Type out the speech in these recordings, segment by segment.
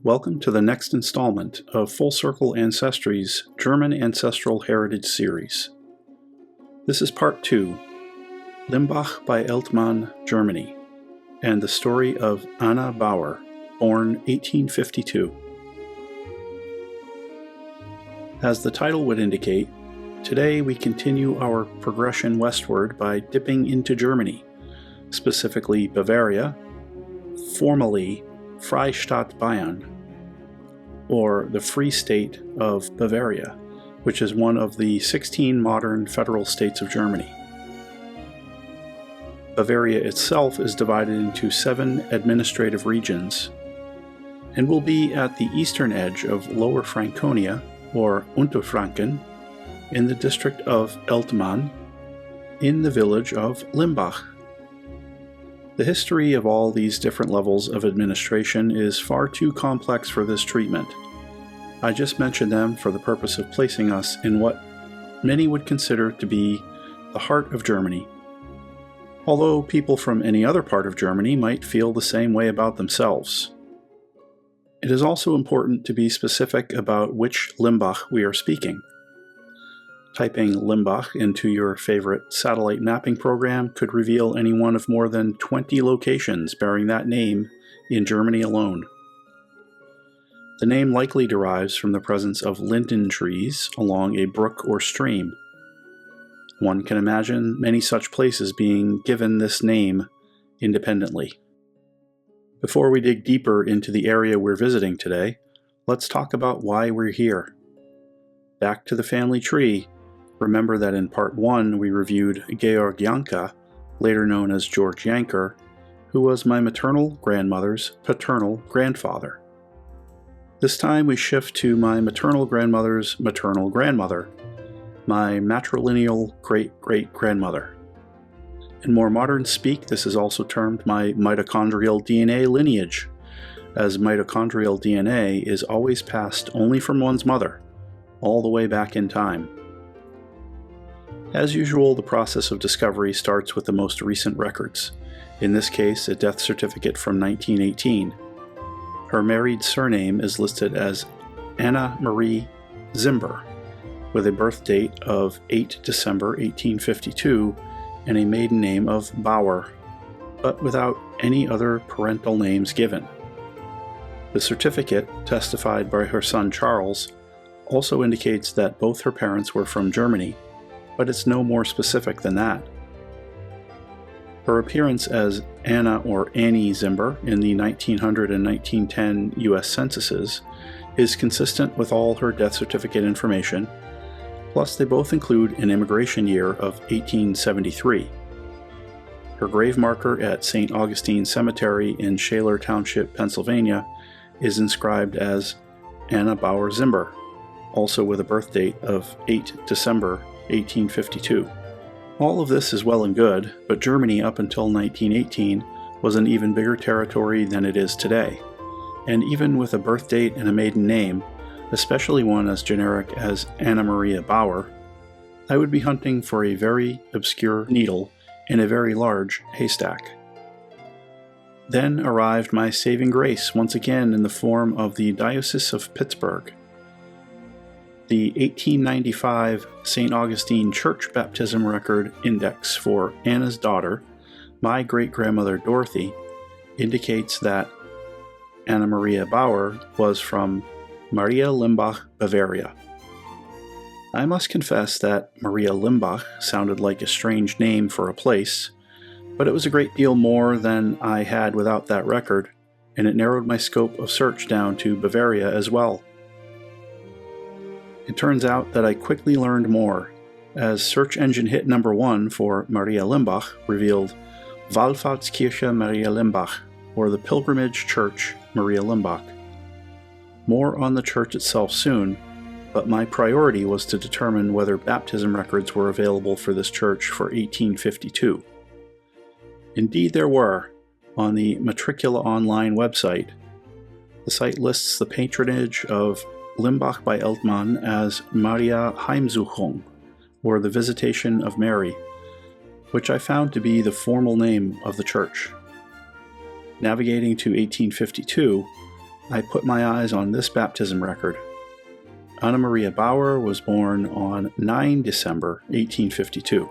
Welcome to the next installment of Full Circle Ancestry's German Ancestral Heritage Series. This is Part 2, Limbach by Eltmann, Germany, and the story of Anna Bauer, born 1852. As the title would indicate, today we continue our progression westward by dipping into Germany, specifically Bavaria, formerly Freistaat Bayern, or the Free State of Bavaria, which is one of the 16 modern federal states of Germany. Bavaria itself is divided into 7 administrative regions and will be at the eastern edge of Lower Franconia, or Unterfranken, in the district of Eltmann, in the village of Limbach. The history of all these different levels of administration is far too complex for this treatment. I just mentioned them for the purpose of placing us in what many would consider to be the heart of Germany, although people from any other part of Germany might feel the same way about themselves. It is also important to be specific about which Limbach we are speaking. Typing Limbach into your favorite satellite mapping program could reveal any one of more than 20 locations bearing that name in Germany alone. The name likely derives from the presence of linden trees along a brook or stream. One can imagine many such places being given this name independently. Before we dig deeper into the area we're visiting today, let's talk about why we're here. Back to the family tree. Remember that in Part 1 we reviewed Georg Janka, later known as George Yanker, who was my maternal grandmother's paternal grandfather. This time we shift to my maternal grandmother's maternal grandmother, my matrilineal great-great-grandmother. In more modern speak, this is also termed my mitochondrial DNA lineage, as mitochondrial DNA is always passed only from one's mother, all the way back in time. As usual, the process of discovery starts with the most recent records, in this case a death certificate from 1918. Her married surname is listed as Anna Marie Zimber, with a birth date of 8 December 1852 and a maiden name of Bauer, but without any other parental names given. The certificate, testified by her son Charles, also indicates that both her parents were from Germany, but it's no more specific than that. Her appearance as Anna or Annie Zimber in the 1900 and 1910 U.S. censuses is consistent with all her death certificate information, plus they both include an immigration year of 1873. Her grave marker at St. Augustine Cemetery in Shaler Township, Pennsylvania, is inscribed as Anna Bauer Zimber, also with a birth date of 8 December 1852. All of this is well and good, but Germany up until 1918 was an even bigger territory than it is today, and even with a birth date and a maiden name, especially one as generic as Anna Maria Bauer, I would be hunting for a very obscure needle in a very large haystack. Then arrived my saving grace once again in the form of the Diocese of Pittsburgh. The 1895 St. Augustine Church Baptism Record Index for Anna's daughter, my great-grandmother Dorothy, indicates that Anna Maria Bauer was from Maria Limbach, Bavaria. I must confess that Maria Limbach sounded like a strange name for a place, but it was a great deal more than I had without that record, and it narrowed my scope of search down to Bavaria as well. It turns out that I quickly learned more, as search engine hit number 1 for Maria Limbach revealed Wallfahrtskirche Maria Limbach, or the Pilgrimage Church Maria Limbach. More on the church itself soon, but my priority was to determine whether baptism records were available for this church for 1852. Indeed there were, on the Matricula Online website. The site lists the patronage of Limbach by Eltmann as Maria Heimsuchung, or the Visitation of Mary, which I found to be the formal name of the church. Navigating to 1852, I put my eyes on this baptism record. Anna Maria Bauer was born on 9 December 1852.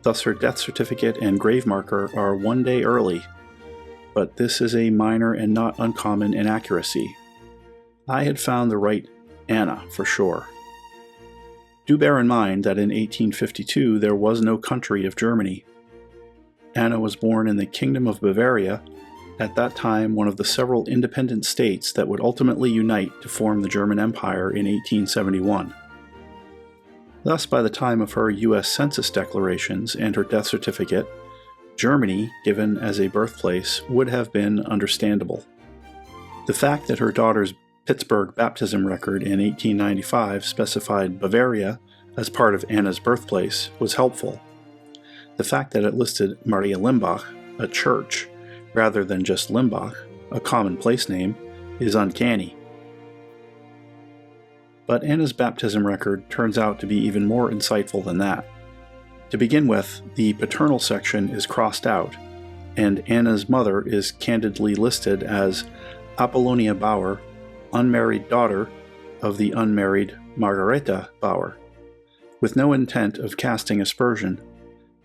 Thus her death certificate and grave marker are 1 day early, but this is a minor and not uncommon inaccuracy. I had found the right Anna for sure. Do bear in mind that in 1852 there was no country of Germany. Anna was born in the Kingdom of Bavaria, at that time one of the several independent states that would ultimately unite to form the German Empire in 1871. Thus, by the time of her U.S. Census declarations and her death certificate, Germany, given as a birthplace, would have been understandable. The fact that her daughter's Pittsburgh baptism record in 1895 specified Bavaria as part of Anna's birthplace was helpful. The fact that it listed Maria Limbach, a church, rather than just Limbach, a common place name, is uncanny. But Anna's baptism record turns out to be even more insightful than that. To begin with, the paternal section is crossed out, and Anna's mother is candidly listed as Apollonia Bauer, unmarried daughter of the unmarried Margareta Bauer. With no intent of casting aspersion,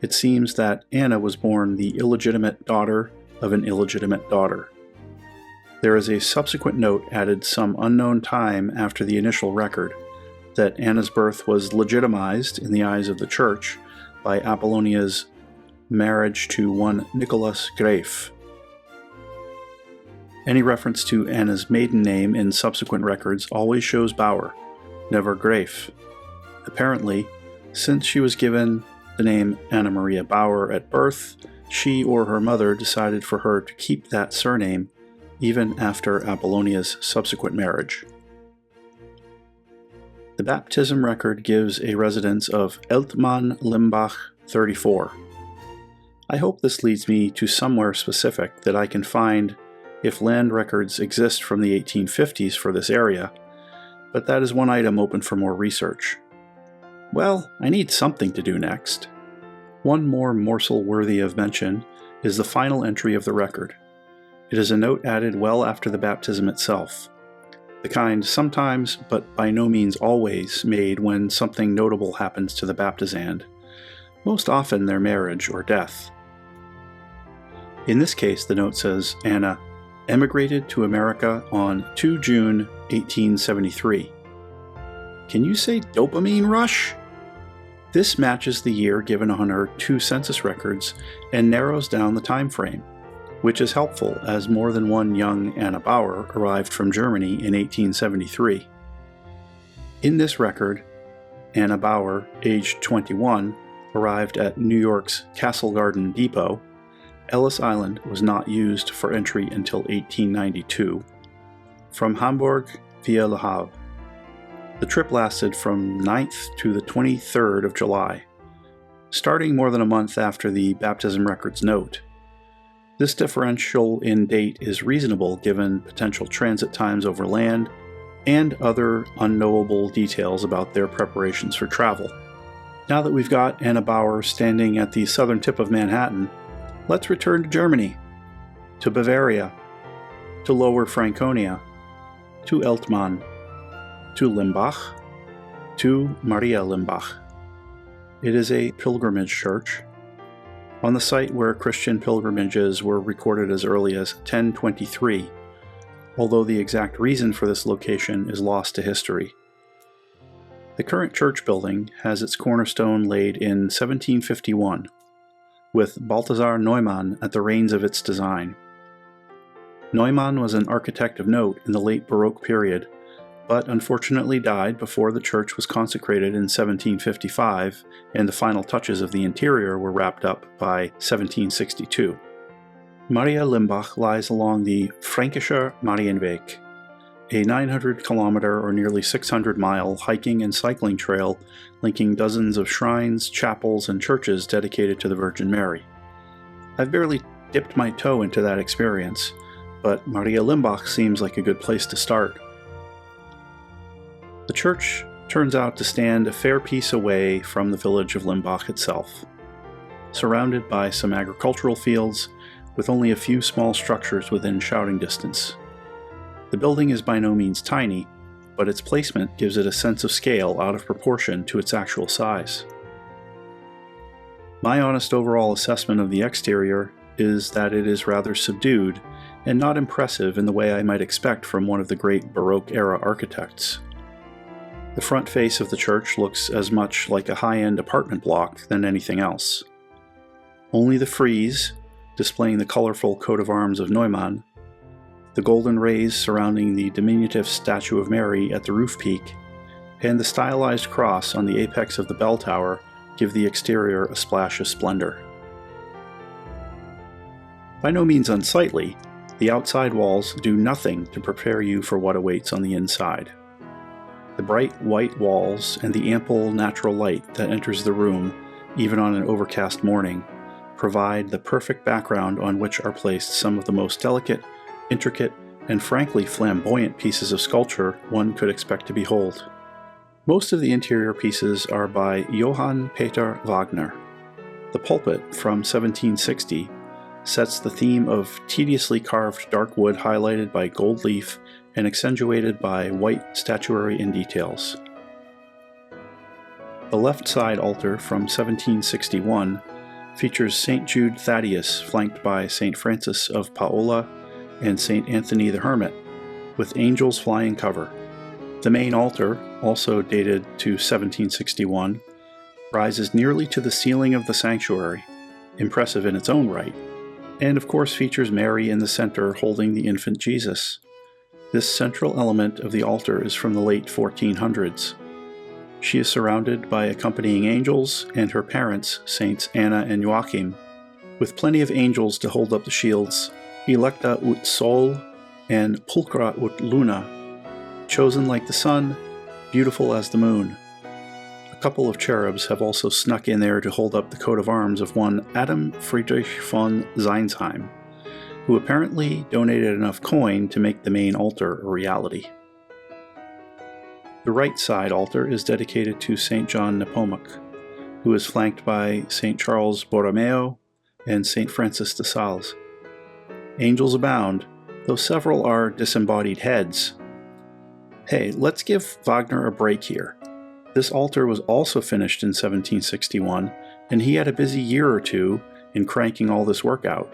it seems that Anna was born the illegitimate daughter of an illegitimate daughter. There is a subsequent note added some unknown time after the initial record that Anna's birth was legitimized in the eyes of the Church by Apollonia's marriage to one Nicholas Graef. Any reference to Anna's maiden name in subsequent records always shows Bauer, never Graef. Apparently, since she was given the name Anna Maria Bauer at birth, she or her mother decided for her to keep that surname even after Apollonia's subsequent marriage. The baptism record gives a residence of Eltmann, Limbach, 34. I hope this leads me to somewhere specific that I can find if land records exist from the 1850s for this area, but that is one item open for more research. Well, I need something to do next. One more morsel worthy of mention is the final entry of the record. It is a note added well after the baptism itself, the kind sometimes, but by no means always, made when something notable happens to the baptizand, most often their marriage or death. In this case, the note says Anna emigrated to America on 2 June 1873. Can you say dopamine rush? This matches the year given on her 2 census records and narrows down the time frame, which is helpful as more than one young Anna Bauer arrived from Germany in 1873. In this record, Anna Bauer, aged 21, arrived at New York's Castle Garden Depot. Ellis Island was not used for entry until 1892, from Hamburg via Le Havre. The trip lasted from 9th to the 23rd of July, starting more than a month after the baptism record's note. This differential in date is reasonable given potential transit times over land and other unknowable details about their preparations for travel. Now that we've got Anna Bauer standing at the southern tip of Manhattan, let's return to Germany, to Bavaria, to Lower Franconia, to Eltmann, to Limbach, to Maria Limbach. It is a pilgrimage church on the site where Christian pilgrimages were recorded as early as 1023, although the exact reason for this location is lost to history. The current church building has its cornerstone laid in 1751, with Balthasar Neumann at the reins of its design. Neumann was an architect of note in the late Baroque period, but unfortunately died before the church was consecrated in 1755, and the final touches of the interior were wrapped up by 1762. Maria Limbach lies along the Fränkischer Marienweg, a 900-kilometer or nearly 600-mile hiking and cycling trail linking dozens of shrines, chapels, and churches dedicated to the Virgin Mary. I've barely dipped my toe into that experience, but Maria Limbach seems like a good place to start. The church turns out to stand a fair piece away from the village of Limbach itself, surrounded by some agricultural fields with only a few small structures within shouting distance. The building is by no means tiny, but its placement gives it a sense of scale out of proportion to its actual size. My honest overall assessment of the exterior is that it is rather subdued and not impressive in the way I might expect from one of the great Baroque-era architects. The front face of the church looks as much like a high-end apartment block than anything else. Only the frieze, displaying the colorful coat of arms of Neumann, the golden rays surrounding the diminutive statue of Mary at the roof peak, and the stylized cross on the apex of the bell tower give the exterior a splash of splendor. By no means unsightly, the outside walls do nothing to prepare you for what awaits on the inside. The bright white walls and the ample natural light that enters the room, even on an overcast morning, provide the perfect background on which are placed some of the most delicate, intricate, and frankly flamboyant pieces of sculpture one could expect to behold. Most of the interior pieces are by Johann Peter Wagner. The pulpit from 1760 sets the theme of tediously carved dark wood highlighted by gold leaf and accentuated by white statuary and details. The left side altar from 1761 features St. Jude Thaddeus flanked by St. Francis of Paola and St. Anthony the Hermit, with angels flying cover. The main altar, also dated to 1761, rises nearly to the ceiling of the sanctuary, impressive in its own right, and of course features Mary in the center holding the infant Jesus. This central element of the altar is from the late 1400s. She is surrounded by accompanying angels and her parents, Saints Anna and Joachim, with plenty of angels to hold up the shields, Electa ut Sol and Pulchra ut Luna, chosen like the sun, beautiful as the moon. A couple of cherubs have also snuck in there to hold up the coat of arms of one Adam Friedrich von Zeinsheim, who apparently donated enough coin to make the main altar a reality. The right side altar is dedicated to St. John Nepomuk, who is flanked by St. Charles Borromeo and St. Francis de Sales. Angels abound, though several are disembodied heads. Hey, let's give Wagner a break here. This altar was also finished in 1761, and he had a busy year or two in cranking all this work out.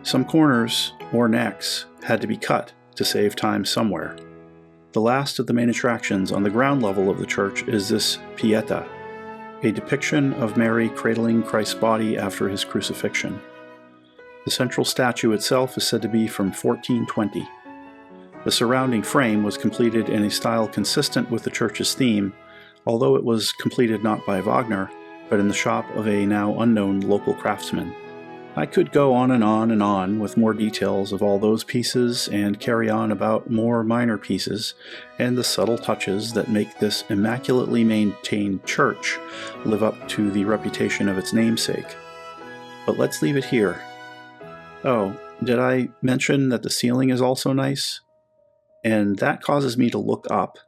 Some corners, or necks, had to be cut to save time somewhere. The last of the main attractions on the ground level of the church is this Pietà, a depiction of Mary cradling Christ's body after his crucifixion. The central statue itself is said to be from 1420. The surrounding frame was completed in a style consistent with the church's theme, although it was completed not by Wagner, but in the shop of a now unknown local craftsman. I could go on and on with more details of all those pieces and carry on about more minor pieces and the subtle touches that make this immaculately maintained church live up to the reputation of its namesake. But let's leave it here. Oh, did I mention that the ceiling is also nice? And that causes me to look up,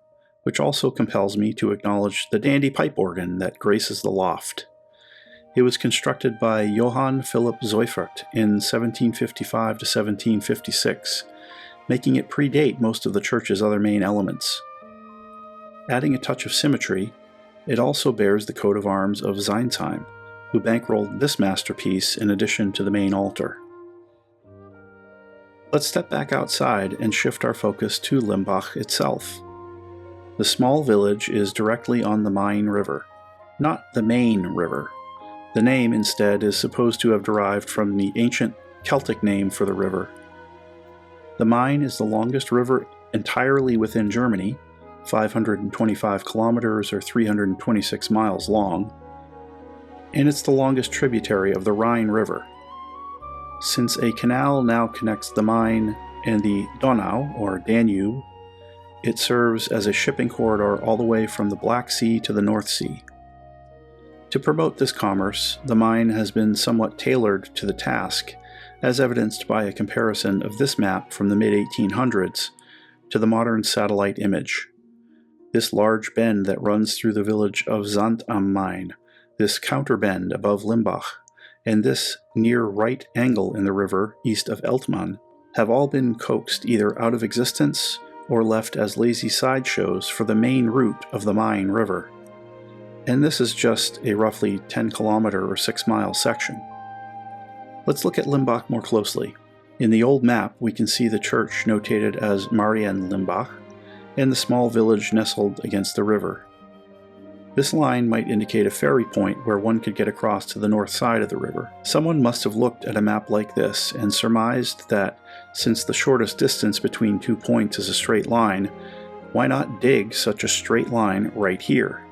which also compels me to acknowledge the dandy pipe organ that graces the loft. It was constructed by Johann Philipp Seufert in 1755 to 1756, making it predate most of the church's other main elements. Adding a touch of symmetry, it also bears the coat of arms of Zeinsheim, who bankrolled this masterpiece in addition to the main altar. Let's step back outside and shift our focus to Limbach itself. The small village is directly on the Main River, not the Main River. The name, instead, is supposed to have derived from the ancient Celtic name for the river. The Main is the longest river entirely within Germany, 525 kilometers or 326 miles long, and it's the longest tributary of the Rhine River. Since a canal now connects the Main and the Donau, or Danube, it serves as a shipping corridor all the way from the Black Sea to the North Sea. To promote this commerce, the Main has been somewhat tailored to the task, as evidenced by a comparison of this map from the mid-1800s to the modern satellite image. This large bend that runs through the village of Sand am Main, this counterbend above Limbach, and this near right angle in the river east of Eltmann have all been coaxed either out of existence or left as lazy sideshows for the main route of the Main River. And this is just a roughly 10-kilometer or 6-mile section. Let's look at Limbach more closely. In the old map, we can see the church notated as Marian Limbach and the small village nestled against the river. This line might indicate a ferry point where one could get across to the north side of the river. Someone must have looked at a map like this and surmised that since the shortest distance between 2 points is a straight line, why not dig such a straight line right here?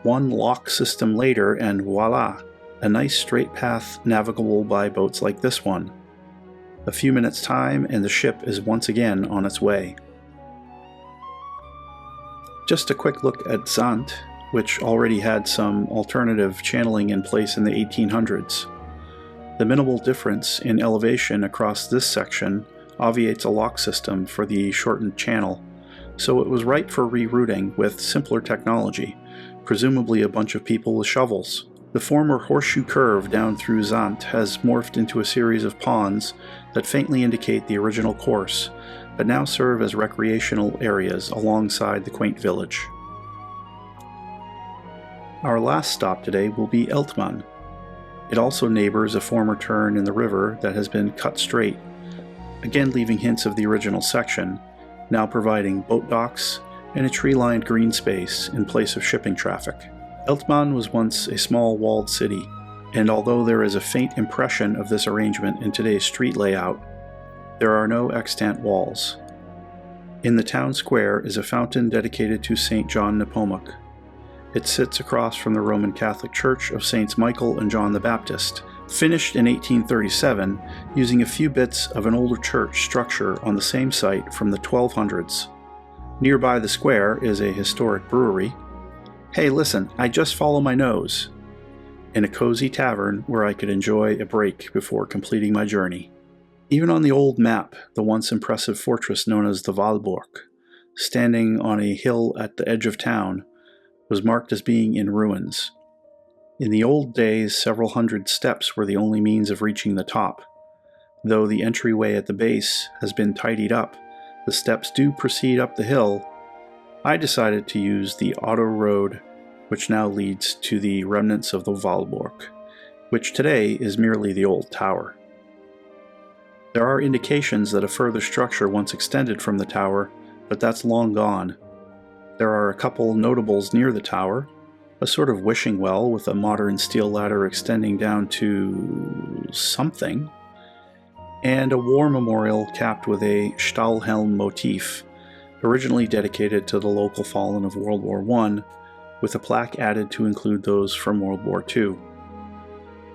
One lock system later and voila, a nice straight path navigable by boats like this one. A few minutes' time and the ship is once again on its way. Just a quick look at Zant, which already had some alternative channeling in place in the 1800s. The minimal difference in elevation across this section obviates a lock system for the shortened channel, so it was ripe for rerouting with simpler technology, presumably a bunch of people with shovels. The former horseshoe curve down through Zant has morphed into a series of ponds that faintly indicate the original course, but now serve as recreational areas alongside the quaint village. Our last stop today will be Eltmann. It also neighbors a former turn in the river that has been cut straight, again leaving hints of the original section, now providing boat docks and a tree-lined green space in place of shipping traffic. Eltmann was once a small walled city, and although there is a faint impression of this arrangement in today's street layout, there are no extant walls. In the town square is a fountain dedicated to St. John Nepomuk. It sits across from the Roman Catholic Church of Saints Michael and John the Baptist, finished in 1837 using a few bits of an older church structure on the same site from the 1200s. Nearby the square is a historic brewery. Hey, listen, I just follow my nose. And a cozy tavern where I could enjoy a break before completing my journey. Even on the old map, the once impressive fortress known as the Walburg, standing on a hill at the edge of town, was marked as being in ruins. In the old days, several hundred steps were the only means of reaching the top. Though the entryway at the base has been tidied up, the steps do proceed up the hill. I decided to use the auto road, which now leads to the remnants of the Walburg, which today is merely the old tower. There are indications that a further structure once extended from the tower, but that's long gone. There are a couple notables near the tower, a sort of wishing well with a modern steel ladder extending down to something, and a war memorial capped with a Stahlhelm motif, originally dedicated to the local fallen of World War I, with a plaque added to include those from World War II.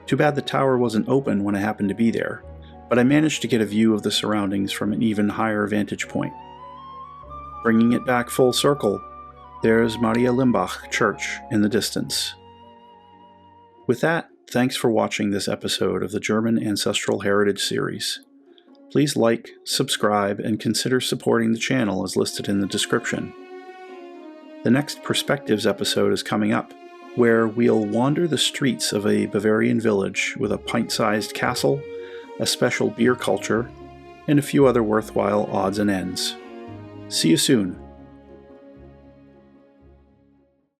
Too bad the tower wasn't open when I happened to be there, but I managed to get a view of the surroundings from an even higher vantage point. Bringing it back full circle, there's Maria Limbach Church in the distance. With that, thanks for watching this episode of the German Ancestral Heritage series. Please like, subscribe, and consider supporting the channel as listed in the description. The next Perspectives episode is coming up, where we'll wander the streets of a Bavarian village with a pint-sized castle, a special beer culture, and a few other worthwhile odds and ends. See you soon.